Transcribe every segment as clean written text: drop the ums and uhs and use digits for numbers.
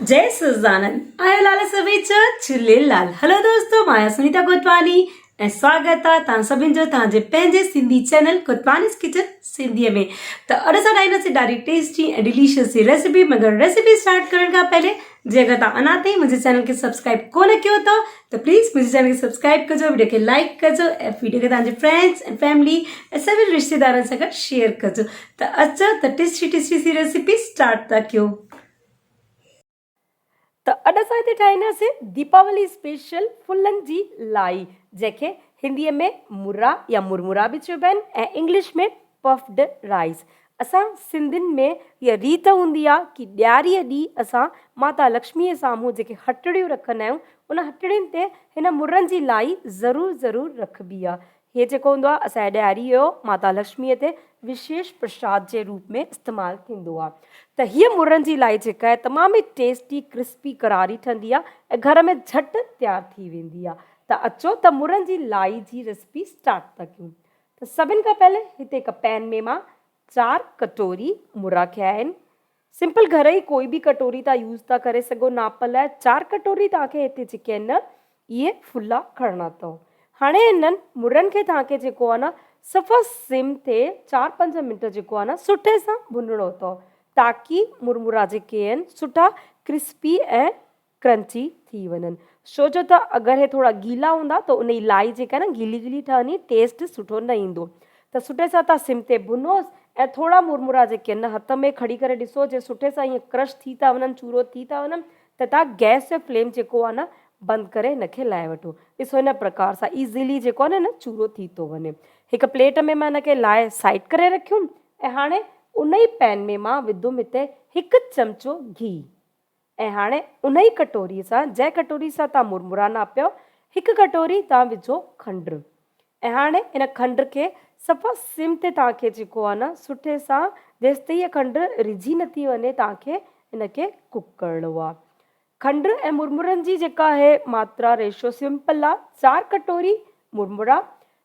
जय सच्चिदानंद आयो लाल सभेचा झूलेलाल। हेलो दोस्तों, मां सुनीता कोतवानी ऐं स्वागत आहे तव्हां सभिनि जो तव्हांजे पंहिंजे सिंधी चैनल कोतवानीस किचन सिंधीअ में। त अॼु असां ठाहींदासीं ॾाढी टेस्टी ऐं डिलीशियस सी रेसिपी। मगर रेसिपी स्टार्ट करण खां पहले जे अगर तव्हां अञा ताईं मुंहिंजे चैनल खे सब्सक्राइब कोन कयो अथव त प्लीज़ मुंहिंजे चैनल खे सब्सक्राइब कजो, वीडियो खे लाइक कजो ऐं वीडियो खे तव्हांजे फ्रेंड्स ऐं फैमिली ऐं सभिनी रिश्तेदारनि सां गॾु शेयर कजो। त अचो त टेस्टी सी रेसिपी स्टार्ट था कयूं। त अॼु असां हिते ठाहींदासीं दीपावली स्पेशल फुलनि जी लाई, जंहिंखे हिंदीअ में मुर्रा या मुरमुरा बि चइबा आहिनि ऐं इंग्लिश में पफ्ड राइस। असां सिंधियुनि में इहा रीत हूंदी आहे कि ॾियारीअ ॾींहुं असां माता लक्ष्मीअ साम्हूं जेके हटड़ियूं रखंदा आहियूं उन हटड़ियुनि ते हिन मुर्रनि जी लाई ज़रूरु रखबी आहे। हीअ जेको हूंदो आहे असांजे ॾियारी जो माता लक्ष्मीअ ते विशेष प्रसाद जे रूप में इस्तेमालु थींदो आहे। त हीअ मुर्रनि जी लाई जेका आहे तमामु ई टेस्टी क्रिस्पी करारी ठहंदी आहे ऐं घर में झटि तयारु थी वेंदी आहे। त अचो त मुर्रनि जी लाई जी रेसिपी स्टार्ट था कयूं। त सभिनि खां पहले हिते हिकु पैन में मां 4 कटोरी मुर्रा खया आहिनि। सिंपल घर ई कोई बि कटोरी तव्हां यूज़ था करे सघो नाप लाइ। 4 कटोरी तव्हांखे हिते जेके आहिनि न इहे फुला खणणा अथव। हाणे हिननि मुर्रनि खे तव्हांखे जेको आहे न सफ़ा सिम ते 4-5 मिंट जेको आहे न सुठे सां भुनणो अथव, ताकी मुरमुरा जेके आहिनि सुठा क्रिस्पी ऐं क्रंची थी वञनि। छो जो त अगरि हे थोरा गीला हूंदा त उन जी लाई जेका आहे न गीली ठहंदी, टेस्ट सुठो न ईंदो। त सुठे सां तव्हां सिम ते भुनोसि ऐं थोरा मुरमुरा जेके आहिनि न हथ में खणी करे ॾिसो जे सुठे सां ईअं क्रश थी था वञनि, चूरो थी था वञनि, त तव्हां गैस जो फ्लेम जेको आहे न बंदि करे हिनखे लाहे वठो। ॾिसो हिन प्रकार सां ईज़िली जेको आहे न चूरो थी थो वञे। हिकु प्लेट में मां हिनखे लाहे साइड करे रखियुमि ऐं हाणे उन ई पैन में मां विधुमि हिते 1 चमचो घी ऐं हाणे उन ई कटोरीअ सां जंहिं कटोरी सां तव्हां मुरमुरा नापियो 1 कटोरी तव्हां विझो खंडु ऐं हाणे इन खंड खे सफ़ा सिम ते तव्हांखे जेको आहे न सुठे सां जेसि ताईं हीअ खंडु रिझी नथी वञे तव्हांखे हिनखे कुक करिणो आहे। खंडु ऐं मुरमुरनि जी जेका आहे मात्रा रेशो सिंपल आहे। 4 कटोरी मुरमुरा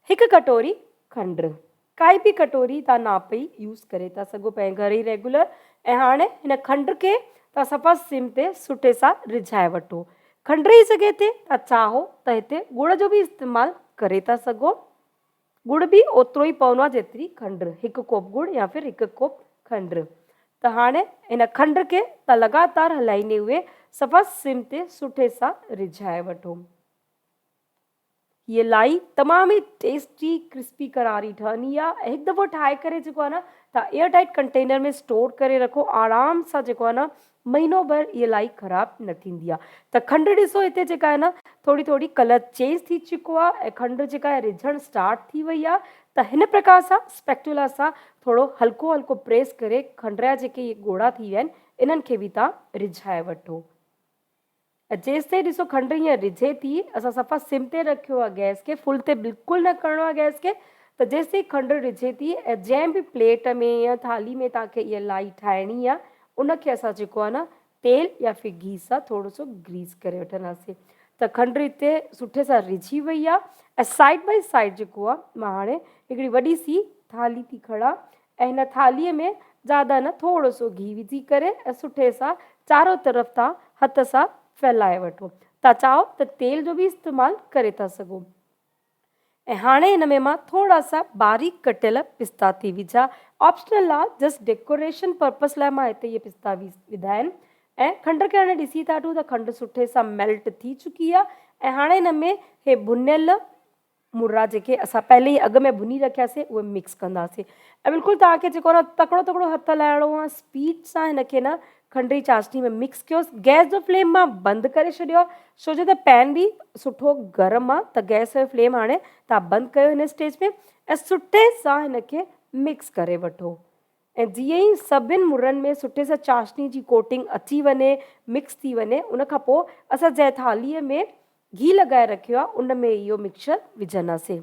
1 कटोरी खंडु, काई बि कटोरी तव्हां नाप ई यूज़ करे था सघो पंहिंजे घर ई रेगुलर। ऐं हाणे हिन खंड खे तव्हां सफ़ा सिम ते सुठे सां रिझाए वठो। खंड जी जॻह ते तव्हां चाहो त हिते गुड़ जो बि इस्तेमालु करे था सघो। गुड़ बि ओतिरो ई पवंदो आहे जेतिरी खंडु, 1 कोप गुड़ या फिर 1 कोप खंडु। त हाणे हिन खंड खे तव्हां लगातार हलाईंदे हुए सफ़ा सिम ते सुठे सां रिझाए वठो। हीअ लाई तमामु ई टेस्टी क्रिस्पी करारी ठहंदी आहे ऐं हिकु दफ़ो ठाहे करे जेको आहे न तव्हां एयर टाइट कंटेनर में स्टोर करे रखो, आराम सां जेको आहे न महीनो भर इहा लाई ख़राबु न थींदी आहे। त खंडु ॾिसो हिते जेका आहे न थोरी कलर चेंज थी चुको आहे ऐं खंडु जेका आहे रिझणु स्टार्ट थी वई आहे। त हिन प्रकार सां स्पैक्टुला सां थोरो हल्को प्रेस करे खंड जा जेके इहे ॻोढ़ा थी विया आहिनि इन्हनि खे बि तव्हां रिझाए वठो। जेसि ताईं ॾिसो खंडु हीअं रिझे थी, असां सफ़ा सिम ते रखियो आहे गैस खे, फुल ते बिल्कुलु न करिणो आहे गैस खे। त जेसि ताईं खंडु रिझे थी ऐं जंहिं बि प्लेट में या थाली में तव्हांखे इहा लाई ठाहिणी आहे उनखे असां जेको आहे न तेल या फिर घी सां थोरो सो ग्रीस करे वठंदासीं। त खंडु हिते सुठे सां रिझी वई आहे ऐं साइड बाय साइड जेको आहे मां हाणे हिकिड़ी वॾी सी थाली थी खणा ऐं हिन थालीअ में ज़्यादा न थोरो सो घी विझी करे ऐं सुठे सां चारो तरफ़ तव्हां हथ सां फैलाए वठो। तव्हां चाहो त तेल जो बि इस्तेमालु करे था सघो। ऐं हाणे हिन में मां थोरा सा बारीक कटियल पिस्ता थी विझा, ऑप्शनल आहे, जस्ट डेकोरेशन पर्पस लाइ मां हिते इहे पिस्ता विधा आहिनि। ऐं खंड खे हाणे ॾिसी था अचूं त खंडु सुठे सां मेल्ट थी चुकी आहे ऐं हाणे हिन में हे भुनियल मुर्रा जेके असां पहले ई अॻु में भुनी रखियासीं उहे मिक्स कंदासीं ऐं बिल्कुलु तव्हांखे जेको आहे न तकिड़ो हथु हलाइणो आहे। स्पीड सां हिनखे न खंड जी चाशनी में मिक्स कयोसि। गैस जो फ्लेम मां बंदि करे छॾियो आहे छो जो त पैन बि सुठो गरम आहे। त गैस जो फ्लेम हाणे तव्हां बंदि कयो हिन स्टेज में ऐं सुठे सां हिनखे मिक्स करे वठो। ऐं जीअं ई सभिनि मुर्रनि में सुठे सां चाशनी जी कोटिंग अची वञे, मिक्स थी वञे, उनखां पोइ असां जंहिं थालीअ में घी लॻाए रखियो आहे उन में इहो मिक्सचर विझंदासीं।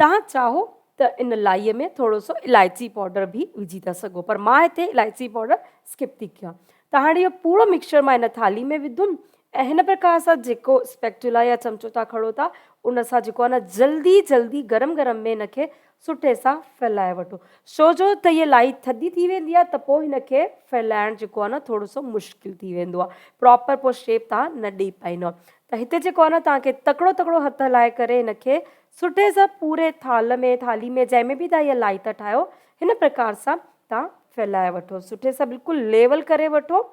तव्हां चाहो त इन लाईअ में थोरो सो इलायची पाउडर बि विझी था सघो, पर मां हिते इलायची पाउडर स्किप थी कयां। त हाणे इहो पूरो मिक्सचर मां हिन थाली में विधुमि ऐं हिन प्रकार सां जेको स्पैक्चुला या चमचो तव्हां खणो था उन सां जेको आहे न जल्दी जल्दी गरम गरम में हिनखे सुठे सां फैलाए वठो। छो जो त इहा लाई थधी थी वेंदी आहे त पोइ हिनखे फैलाइण जेको आहे न थोरो सो मुश्किल थी वेंदो आहे, प्रॉपर पोइ शेप तव्हां न ॾेई पाईंदव। त हिते जेको आहे न तव्हांखे तकिड़ो तकिड़ो हथु हलाए करे हिनखे सुठे सां पूरे थाली में जंहिंमें बि तव्हां इहा लाई था ठाहियो हिन प्रकार सां तव्हां फैलाए वठो, सुठे सां बिल्कुलु लेवल करे वठो।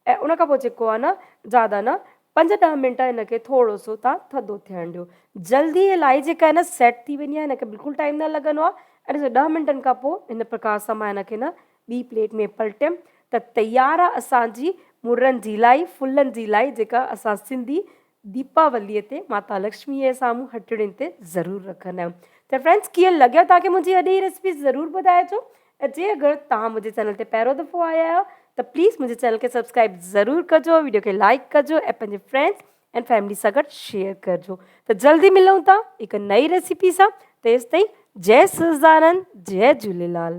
ऐं उन खां पोइ जेको आहे न ज़्यादा न 5-10 मिंट हिनखे थोरो सो तव्हां थधो थियण ॾियो। जल्दी इहा लाई जेका आहे न सेट थी वेंदी आहे, हिनखे बिल्कुलु टाइम न लॻंदो आहे। ऐं ॾिसो 10 मिंटनि खां पोइ हिन प्रकार सां मां हिनखे न ॿी प्लेट में पलटियमि त तयारु आहे असांजी मुरनि जी लाई, फुलनि जी लाई, जेका असां सिंधी दीपावलीअ ते माता लक्ष्मीअ जे साम्हूं हटड़ियुनि ते ज़रूरु रखंदा आहियूं। त फ्रेंड्स कीअं लॻियो तव्हांखे मुंहिंजी अॼु जी रेसिपी ज़रूरु ॿुधाइजो। ऐं जे अगरि तव्हां मुंहिंजे चैनल ते पहिरियों दफ़ो आया आहियो त प्लीज़ मुंहिंजे चैनल खे सब्सक्राइब ज़रूरु कजो, वीडियो खे लाइक कजो ऐं पंहिंजे फ्रेंड्स एंड फैमिली सां गॾु शेयर कजो। त जल्दी मिलूं था हिकु नई रेसिपी सां, तेसिताईं जय सच्चिदानंद, जय झूलेलाल।